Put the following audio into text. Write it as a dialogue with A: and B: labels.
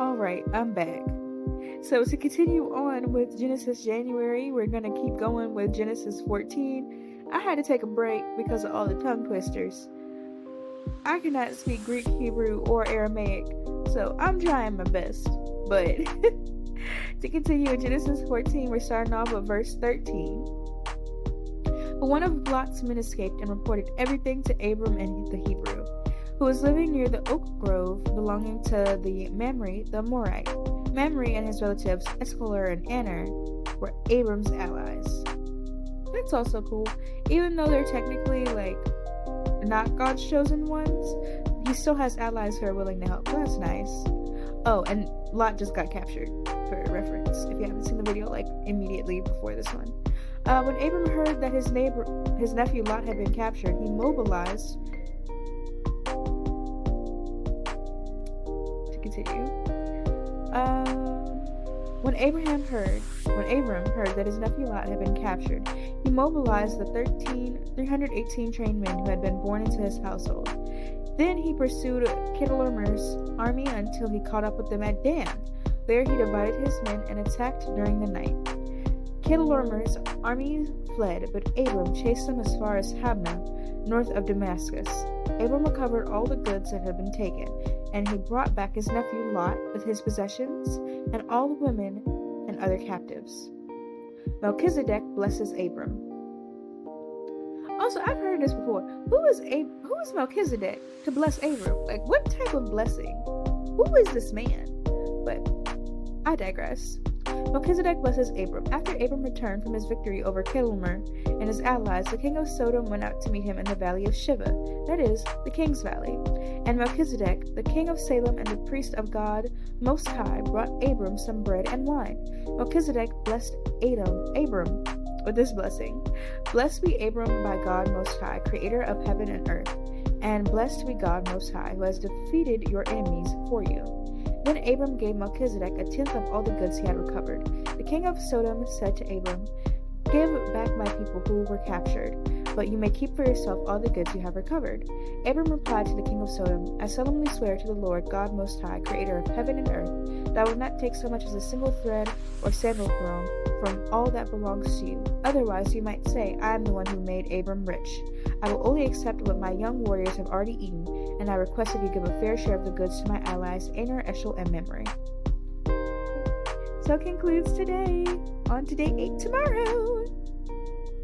A: Alright, I'm back. So to continue on with Genesis January, we're going to keep going with Genesis 14. I had to take a break because of all the tongue twisters. I cannot speak Greek, Hebrew, or Aramaic, so I'm trying my best. But to continue in Genesis 14, we're starting off with verse 13. But one of Lot's men escaped and reported everything to Abram and the Hebrew, who was living near the oak grove belonging to the Mamre the Amorite. Mamre and his relatives Eshcol and Aner were Abram's allies. That's also cool. Even though they're technically not God's chosen ones, he still has allies who are willing to help. So that's nice. Oh, and Lot just got captured, for reference, if you haven't seen the video immediately before this one. When Abram heard that his nephew Lot had been captured, he mobilized. To continue. When Abram heard that his nephew Lot had been captured, he mobilized the 318 trained men who had been born into his household. Then he pursued Chedorlaomer's army until he caught up with them at Dan. There he divided his men and attacked during the night. Chedorlaomer's army fled, but Abram chased them as far as Hamnah, north of Damascus. Abram recovered all the goods that had been taken, and he brought back his nephew Lot with his possessions and all the women and other captives. Melchizedek blesses Abram. Also, I've heard this before. Who is Melchizedek to bless Abram? What type of blessing? Who is this man? But I digress. Melchizedek blesses Abram. After Abram returned from his victory over Chedorlaomer and his allies, the king of Sodom went out to meet him in the valley of Shiva, that is, the king's valley. And Melchizedek, the king of Salem and the priest of God Most High, brought Abram some bread and wine. Melchizedek blessed Abram with this blessing. Blessed be Abram by God Most High, creator of heaven and earth, and blessed be God Most High, who has defeated your enemies for you. Then Abram gave Melchizedek a tenth of all the goods he had recovered. The king of Sodom said to Abram, "Give back my people who were captured, but you may keep for yourself all the goods you have recovered." Abram replied to the king of Sodom, "I solemnly swear to the Lord God Most High, creator of heaven and earth, that I will not take so much as a single thread or sandal thong from all that belongs to you. Otherwise you might say, I am the one who made Abram rich. I will only accept what my young warriors have already eaten, and I request that you give a fair share of the goods to my allies, Aner, Eshcol, and Mamre." So concludes today. On to day 8 tomorrow.